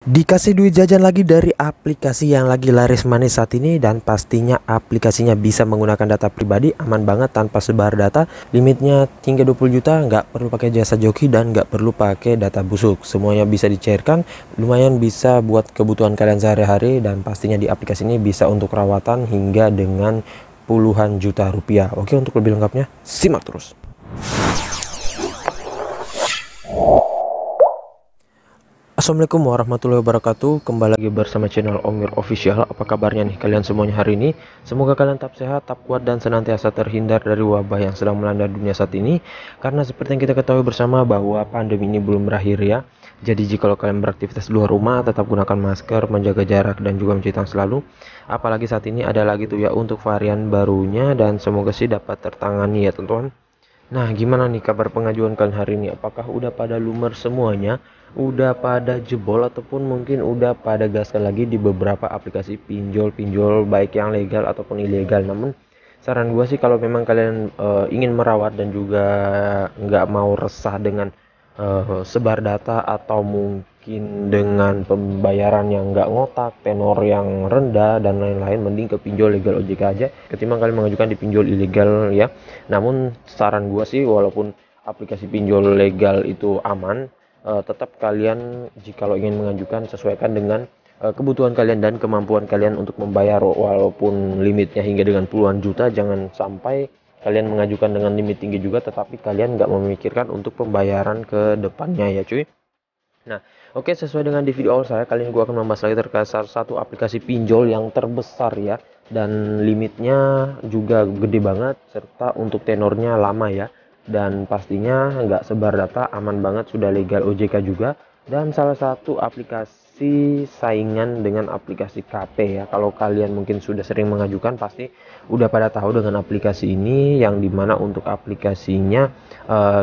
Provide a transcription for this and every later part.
Dikasih duit jajan lagi dari aplikasi yang lagi laris manis saat ini, dan pastinya aplikasinya bisa menggunakan data pribadi, aman banget tanpa sebar data, limitnya hingga 20 juta, nggak perlu pakai jasa joki dan nggak perlu pakai data busuk, semuanya bisa dicairkan, lumayan bisa buat kebutuhan kalian sehari-hari, dan pastinya di aplikasi ini bisa untuk rawatan hingga dengan puluhan juta rupiah. Oke, untuk lebih lengkapnya simak terus. Assalamualaikum warahmatullahi wabarakatuh. Kembali lagi bersama channel Omir Official. Apa kabarnya nih kalian semuanya hari ini? Semoga kalian tetap sehat, tetap kuat, dan senantiasa terhindar dari wabah yang sedang melanda dunia saat ini. Karena seperti yang kita ketahui bersama bahwa pandemi ini belum berakhir ya. Jadi jika kalian beraktivitas di luar rumah, tetap gunakan masker, menjaga jarak, dan juga mencuci tangan selalu. Apalagi saat ini ada lagi tuh ya untuk varian barunya, dan semoga sih dapat tertangani ya teman-teman. Nah, gimana nih kabar pengajuan kalian hari ini? Apakah udah pada lumer semuanya? Udah pada jebol ataupun mungkin udah pada gaskan lagi di beberapa aplikasi pinjol-pinjol baik yang legal ataupun ilegal? Namun saran gue sih kalau memang kalian ingin merawat dan juga nggak mau resah dengan sebar data atau mungkin dengan pembayaran yang nggak ngotak, tenor yang rendah dan lain-lain, mending ke pinjol legal OJK aja ketimbang kalian mengajukan di pinjol ilegal ya. Namun saran gua sih walaupun aplikasi pinjol legal itu aman, tetap kalian jika ingin mengajukan sesuaikan dengan kebutuhan kalian dan kemampuan kalian untuk membayar, walaupun limitnya hingga dengan puluhan juta. Jangan sampai kalian mengajukan dengan limit tinggi juga tetapi kalian nggak memikirkan untuk pembayaran ke depannya ya cuy. Nah, oke, sesuai dengan di video awal saya, kali ini gua akan membahas lagi terkait salah satu aplikasi pinjol yang terbesar ya, dan limitnya juga gede banget serta untuk tenornya lama ya, dan pastinya nggak sebar data, aman banget, sudah legal OJK juga, dan salah satu aplikasi saingan dengan aplikasi KP ya. Kalau kalian mungkin sudah sering mengajukan pasti udah pada tahu dengan aplikasi ini, yang dimana untuk aplikasinya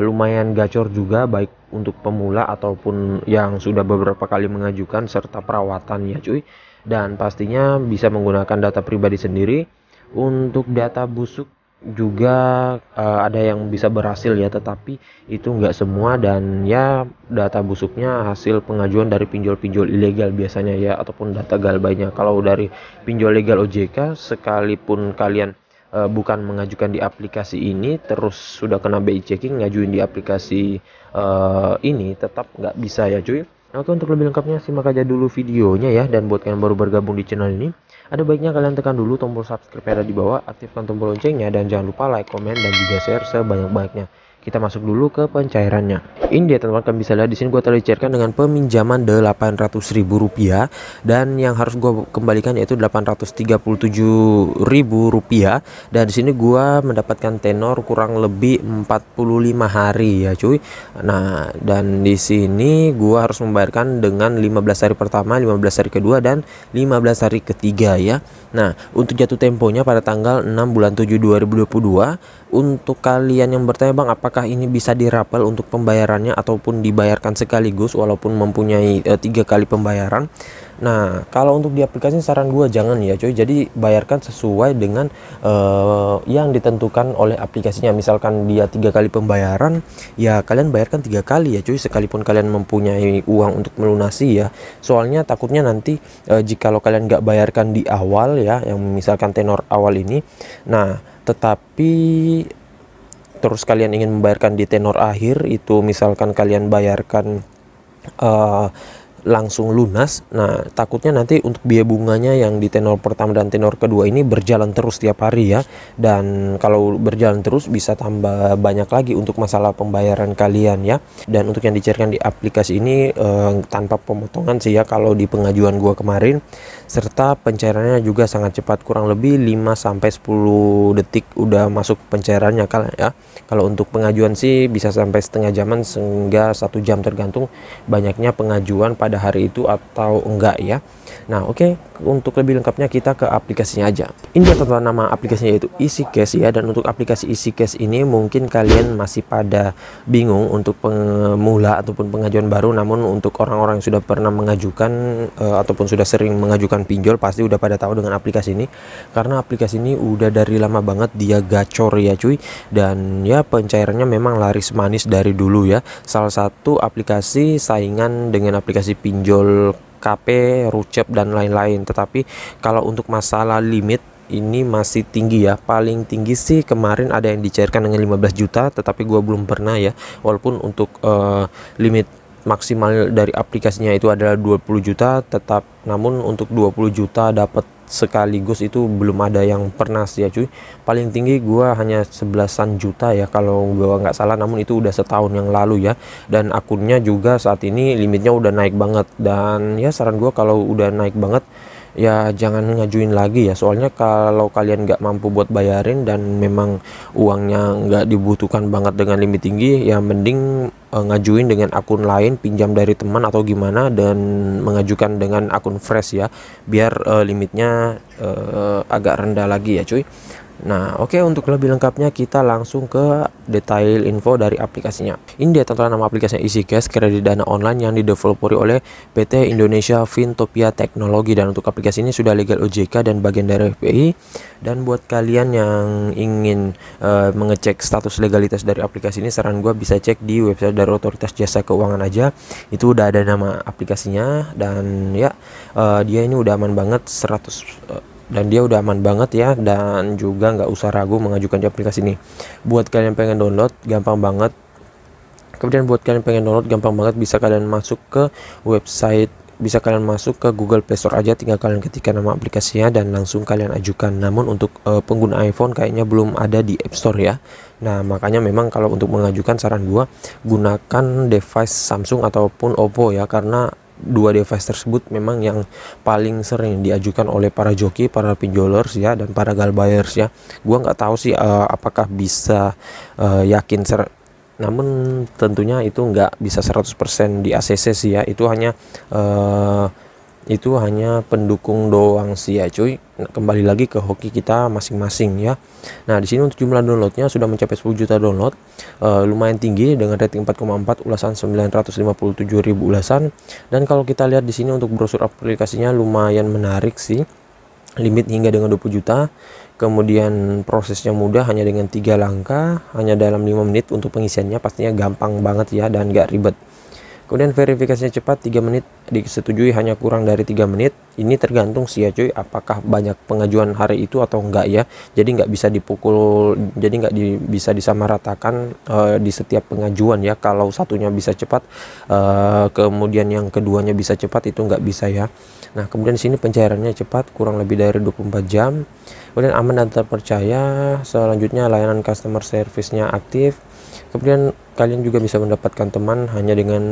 lumayan gacor juga baik untuk pemula ataupun yang sudah beberapa kali mengajukan serta perawatan ya cuy. Dan pastinya bisa menggunakan data pribadi sendiri. Untuk data busuk juga ada yang bisa berhasil ya, tetapi itu enggak semua, dan ya data busuknya hasil pengajuan dari pinjol-pinjol ilegal biasanya ya, ataupun data galbainya. Kalau dari pinjol legal OJK sekalipun kalian bukan mengajukan di aplikasi ini terus sudah kena BI checking ngajuin di aplikasi ini tetap nggak bisa ya cuy. Oke, untuk lebih lengkapnya simak aja dulu videonya ya, dan buat kalian baru bergabung di channel ini, ada baiknya kalian tekan dulu tombol subscribe yang ada di bawah, aktifkan tombol loncengnya, dan jangan lupa like, komen, dan juga share sebanyak-banyaknya. Kita masuk dulu ke pencairannya. Ini dia teman-teman, kalian bisa lihat di sini gua telah dicairkan dengan peminjaman Rp800.000, dan yang harus gua kembalikan yaitu Rp837.000, dan di sini gua mendapatkan tenor kurang lebih 45 hari ya cuy. Nah, dan di sini gua harus membayarkan dengan 15 hari pertama, 15 hari kedua, dan 15 hari ketiga ya. Nah, untuk jatuh temponya pada tanggal 6 bulan 7 2022. Untuk kalian yang bertanya, bang, apakah ini bisa dirapel untuk pembayarannya ataupun dibayarkan sekaligus walaupun mempunyai 3 kali pembayaran? Nah, kalau untuk di aplikasi saran gua jangan ya coy. Jadi bayarkan sesuai dengan yang ditentukan oleh aplikasinya. Misalkan dia 3 kali pembayaran, ya kalian bayarkan 3 kali ya cuy, sekalipun kalian mempunyai uang untuk melunasi ya. Soalnya takutnya nanti jikalau kalian nggak bayarkan di awal ya, yang misalkan tenor awal ini, nah tetapi terus kalian ingin membayarkan di tenor akhir, itu misalkan kalian bayarkan langsung lunas, nah takutnya nanti untuk biaya bunganya yang di tenor pertama dan tenor kedua ini berjalan terus tiap hari ya, dan kalau berjalan terus bisa tambah banyak lagi untuk masalah pembayaran kalian ya. Dan untuk yang dicairkan di aplikasi ini tanpa pemotongan sih ya kalau di pengajuan gua kemarin, serta pencairannya juga sangat cepat, kurang lebih 5-10 detik udah masuk pencairannya kalian ya. Kalau untuk pengajuan sih bisa sampai setengah jaman hingga 1 jam tergantung banyaknya pengajuan pada hari itu atau enggak ya. Nah, oke, untuk lebih lengkapnya kita ke aplikasinya aja. Ini dia teman-teman, nama aplikasinya yaitu EasyCash ya. Dan untuk aplikasi EasyCash ini mungkin kalian masih pada bingung untuk pemula ataupun pengajuan baru, namun untuk orang-orang yang sudah pernah mengajukan ataupun sudah sering mengajukan pinjol pasti udah pada tahu dengan aplikasi ini, karena aplikasi ini udah dari lama banget dia gacor ya cuy, dan ya pencairannya memang laris manis dari dulu ya. Salah satu aplikasi saingan dengan aplikasi pinjol KP, rucep dan lain-lain. Tetapi kalau untuk masalah limit ini masih tinggi ya. Paling tinggi sih kemarin ada yang dicairkan dengan 15 juta, tetapi gua belum pernah ya. Walaupun untuk limit maksimal dari aplikasinya itu adalah 20 juta, tetap namun untuk 20 juta dapat sekaligus itu belum ada yang pernah sih ya cuy. Paling tinggi gua hanya 11-an juta ya kalau gua nggak salah, namun itu udah setahun yang lalu ya. Dan akunnya juga saat ini limitnya udah naik banget, dan ya saran gua kalau udah naik banget ya jangan ngajuin lagi ya. Soalnya kalau kalian nggak mampu buat bayarin dan memang uangnya nggak dibutuhkan banget dengan limit tinggi, ya mending ngajuin dengan akun lain, pinjam dari teman atau gimana, dan mengajukan dengan akun fresh ya, biar limitnya agak rendah lagi ya cuy. Nah oke, untuk lebih lengkapnya kita langsung ke detail info dari aplikasinya. Ini dia teman-teman, nama aplikasinya EasyCash, kredit dana online yang dideveloperi oleh PT Indonesia Fintopia Teknologi, dan untuk aplikasi ini sudah legal OJK dan bagian dari FPI. Dan buat kalian yang ingin mengecek status legalitas dari aplikasi ini, saran gue bisa cek di website dari Otoritas Jasa Keuangan aja, itu udah ada nama aplikasinya. Dan ya dia ini udah aman banget, 100 dan dia udah aman banget ya, dan juga nggak usah ragu mengajukan di aplikasi ini. Buat kalian pengen download gampang banget. Kemudian buat kalian pengen download gampang banget, bisa kalian masuk ke website, bisa kalian masuk ke Google Play Store aja, tinggal kalian ketikkan nama aplikasinya dan langsung kalian ajukan. Namun untuk pengguna iPhone kayaknya belum ada di App Store ya. Nah makanya memang kalau untuk mengajukan, saran gua gunakan device Samsung ataupun Oppo ya, karena dua device tersebut memang yang paling sering diajukan oleh para joki, para pinjolers ya, dan para gal buyers ya. Gua nggak tahu sih apakah bisa yakin namun tentunya itu nggak bisa 100% di ACC sih ya. Itu hanya pendukung doang sih ya cuy. Kembali lagi ke hoki kita masing-masing ya. Nah di sini untuk jumlah downloadnya sudah mencapai 10 juta download, lumayan tinggi dengan rating 4,4, ulasan 957.000 ulasan. Dan kalau kita lihat di sini untuk brosur aplikasinya lumayan menarik sih, limit hingga dengan 20 juta. Kemudian prosesnya mudah, hanya dengan 3 langkah, hanya dalam 5 menit untuk pengisiannya, pastinya gampang banget ya dan gak ribet. Kemudian verifikasinya cepat, 3 menit, disetujui hanya kurang dari 3 menit. Ini tergantung sih ya cuy, apakah banyak pengajuan hari itu atau enggak ya. Jadi nggak bisa dipukul, jadi nggak bisa disamaratakan di setiap pengajuan ya. Kalau satunya bisa cepat, kemudian yang keduanya bisa cepat, itu nggak bisa ya. Nah kemudian di sini pencairannya cepat, kurang lebih dari 24 jam. Kemudian aman dan terpercaya. Selanjutnya layanan customer service-nya aktif. Kemudian kalian juga bisa mendapatkan teman hanya dengan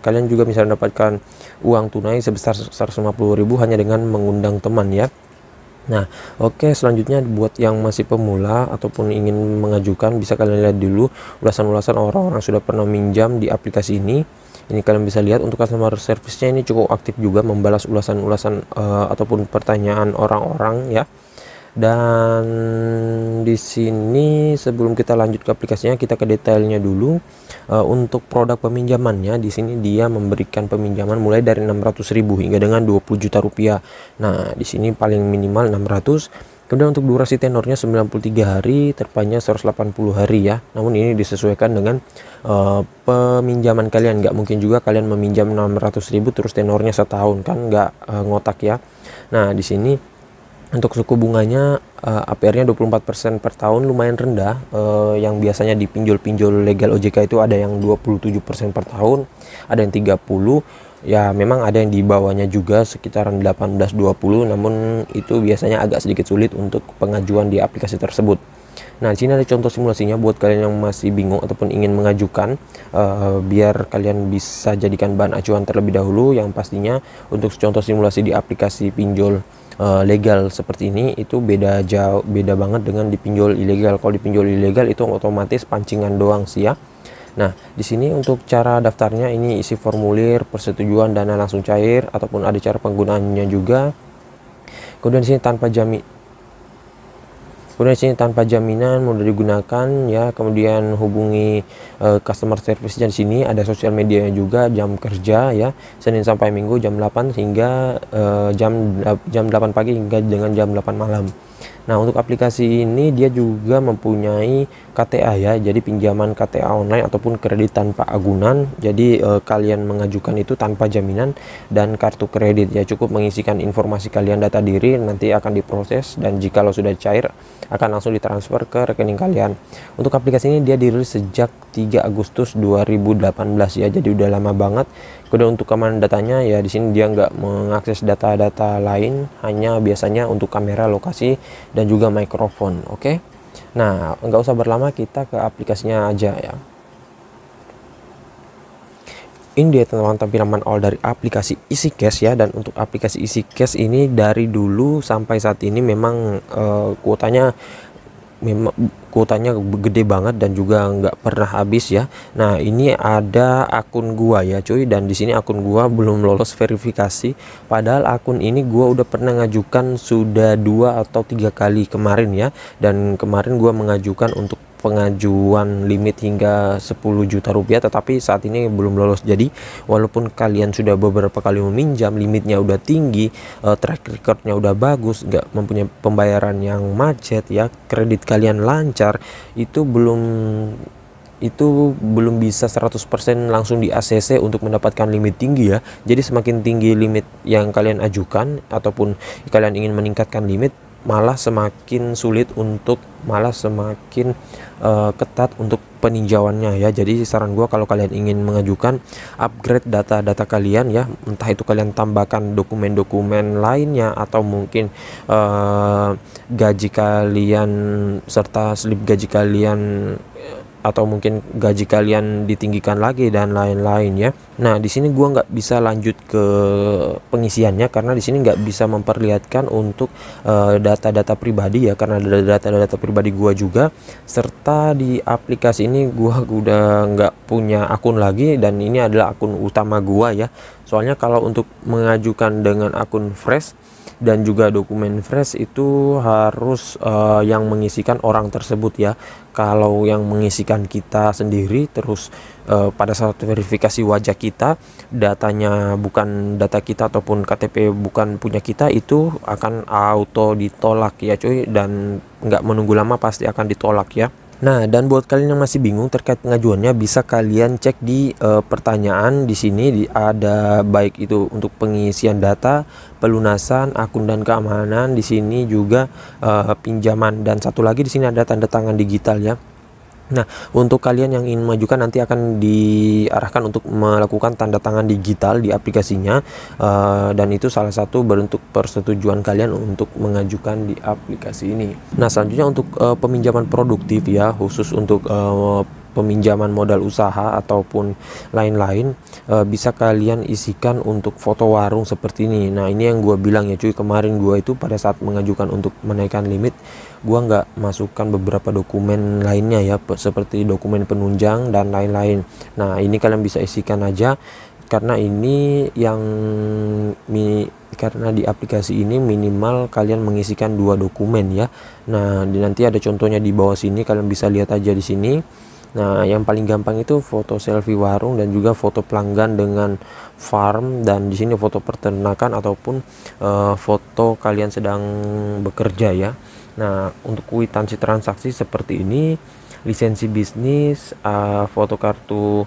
kalian juga bisa mendapatkan uang tunai sebesar 150.000 hanya dengan mengundang teman ya. Nah oke, selanjutnya buat yang masih pemula ataupun ingin mengajukan, bisa kalian lihat dulu ulasan-ulasan orang-orang sudah pernah minjam di aplikasi ini. Ini kalian bisa lihat untuk customer service-nya ini cukup aktif juga, membalas ulasan-ulasan ataupun pertanyaan orang-orang ya. Dan di sini sebelum kita lanjut ke aplikasinya, kita ke detailnya dulu. Untuk produk peminjamannya di sini dia memberikan peminjaman mulai dari 600.000 hingga dengan 20 juta rupiah. Nah di sini paling minimal 600. Kemudian untuk durasi tenornya 93 hari, terpanjang 180 hari ya. Namun ini disesuaikan dengan peminjaman kalian. Nggak mungkin juga kalian meminjam 600.000 terus tenornya setahun, kan nggak ngotak ya. Nah di sini untuk suku bunganya APR-nya 24% per tahun, lumayan rendah. Yang biasanya di pinjol-pinjol legal OJK itu ada yang 27% per tahun, ada yang 30. Ya memang ada yang di bawahnya juga sekitaran 18-20, namun itu biasanya agak sedikit sulit untuk pengajuan di aplikasi tersebut. Nah di sini ada contoh simulasinya buat kalian yang masih bingung ataupun ingin mengajukan, biar kalian bisa jadikan bahan acuan terlebih dahulu. Yang pastinya untuk contoh simulasi di aplikasi pinjol legal seperti ini itu beda banget dengan di pinjol ilegal. Kalau di pinjol ilegal itu otomatis pancingan doang sih ya. Nah di sini untuk cara daftarnya, ini isi formulir persetujuan dana langsung cair ataupun ada cara penggunaannya juga. Kemudian di sini tanpa jaminan, mudah digunakan ya. Kemudian hubungi customer service-nya. Di sini ada sosial medianya juga, jam kerja ya, Senin sampai Minggu jam 8 hingga jam 8 pagi hingga dengan jam 8 malam. Nah, untuk aplikasi ini dia juga mempunyai KTA ya, jadi pinjaman KTA online ataupun kredit tanpa agunan. Jadi kalian mengajukan itu tanpa jaminan dan kartu kredit ya, cukup mengisikan informasi kalian, data diri, nanti akan diproses dan jika lo sudah cair akan langsung ditransfer ke rekening kalian. Untuk aplikasi ini dia dirilis sejak 3 Agustus 2018 ya, jadi udah lama banget. Kemudian untuk keamanan datanya ya, di sini dia nggak mengakses data-data lain, hanya biasanya untuk kamera, lokasi, dan juga mikrofon. Oke. Nah, nggak usah berlama, kita ke aplikasinya aja ya. Ini dia teman-teman tampilan awal dari aplikasi EasyCash ya, dan untuk aplikasi EasyCash ini dari dulu sampai saat ini memang kuotanya gede banget dan juga nggak pernah habis ya. Nah, ini ada akun gua ya cuy, dan di sini akun gua belum lolos verifikasi, padahal akun ini gua udah pernah ngajukan sudah 2 atau 3 kali kemarin ya, dan kemarin gua mengajukan untuk pengajuan limit hingga 10 juta rupiah, tetapi saat ini belum lolos. Jadi walaupun kalian sudah beberapa kali meminjam, limitnya udah tinggi, track recordnya udah bagus, nggak mempunyai pembayaran yang macet ya, kredit kalian lancar, itu belum bisa 100% langsung di ACC untuk mendapatkan limit tinggi ya. Jadi semakin tinggi limit yang kalian ajukan ataupun kalian ingin meningkatkan limit, malah semakin ketat untuk peninjauannya ya. Jadi saran gua, kalau kalian ingin mengajukan upgrade data-data kalian ya, entah itu kalian tambahkan dokumen-dokumen lainnya atau mungkin gaji kalian serta slip gaji kalian, atau mungkin gaji kalian ditinggikan lagi dan lain-lain ya. Nah, di sini gua nggak bisa lanjut ke pengisiannya karena di sini nggak bisa memperlihatkan untuk data-data pribadi ya, karena ada data-data pribadi gua juga, serta di aplikasi ini gua udah nggak punya akun lagi dan ini adalah akun utama gua ya. Soalnya kalau untuk mengajukan dengan akun fresh dan juga dokumen fresh itu harus yang mengisikan orang tersebut ya. Kalau yang mengisikan kita sendiri, terus pada saat verifikasi wajah kita, datanya bukan data kita ataupun KTP bukan punya kita, itu akan auto ditolak ya cuy, dan nggak menunggu lama pasti akan ditolak ya. Nah, dan buat kalian yang masih bingung terkait pengajuannya, bisa kalian cek di pertanyaan di sini, ada baik itu untuk pengisian data, pelunasan, akun dan keamanan, di sini juga pinjaman, dan satu lagi di sini ada tanda tangan digital ya. Nah, untuk kalian yang ingin mengajukan nanti akan diarahkan untuk melakukan tanda tangan digital di aplikasinya, dan itu salah satu bentuk persetujuan kalian untuk mengajukan di aplikasi ini. Nah, selanjutnya untuk peminjaman produktif ya, khusus untuk peminjaman modal usaha ataupun lain-lain, bisa kalian isikan untuk foto warung seperti ini. Nah, ini yang gue bilang ya cuy, kemarin gue itu pada saat mengajukan untuk menaikkan limit, gue nggak masukkan beberapa dokumen lainnya ya, seperti dokumen penunjang dan lain-lain. Nah, ini kalian bisa isikan aja, karena ini karena di aplikasi ini minimal kalian mengisikan 2 dokumen ya. Nah, nanti ada contohnya di bawah sini, kalian bisa lihat aja di sini. Nah, yang paling gampang itu foto selfie warung dan juga foto pelanggan dengan farm, dan di sini foto peternakan ataupun foto kalian sedang bekerja ya. Nah, untuk kwitansi transaksi seperti ini, lisensi bisnis, foto kartu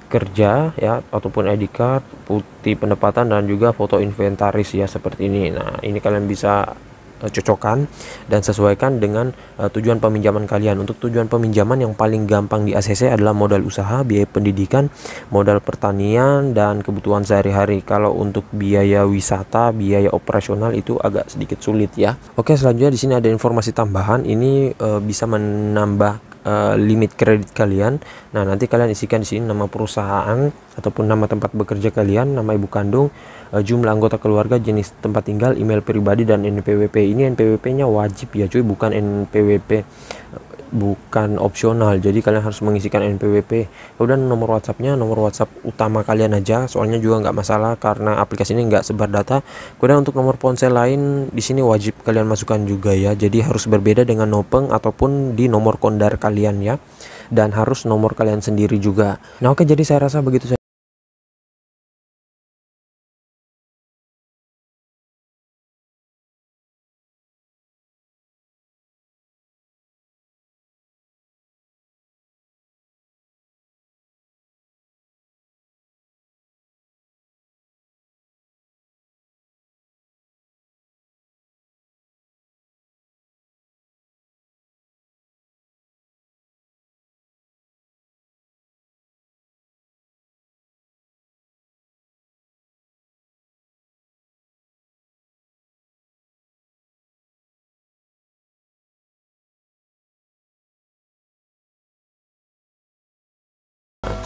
kerja ya ataupun ID card, bukti pendapatan, dan juga foto inventaris ya seperti ini. Nah, ini kalian bisa cocokkan dan sesuaikan dengan tujuan peminjaman kalian. Untuk tujuan peminjaman yang paling gampang di ACC adalah modal usaha, biaya pendidikan, modal pertanian, dan kebutuhan sehari-hari. Kalau untuk biaya wisata, biaya operasional itu agak sedikit sulit ya. Oke, selanjutnya di sini ada informasi tambahan. Ini bisa menambah limit kredit kalian. Nah, nanti kalian isikan di sini nama perusahaan ataupun nama tempat bekerja kalian, nama ibu kandung, jumlah anggota keluarga, jenis tempat tinggal, email pribadi, dan NPWP. Ini NPWP-nya wajib ya cuy, bukan NPWP, bukan opsional. Jadi kalian harus mengisikan NPWP. Kemudian nomor WhatsApp-nya, nomor WhatsApp utama kalian aja, soalnya juga nggak masalah karena aplikasi ini nggak sebar data. Kemudian untuk nomor ponsel lain di sini wajib kalian masukkan juga ya. Jadi harus berbeda dengan Nopeng ataupun di nomor kondar kalian ya, dan harus nomor kalian sendiri juga. Nah, oke, jadi saya rasa begitu saja.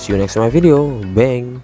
See you next my video. Bang.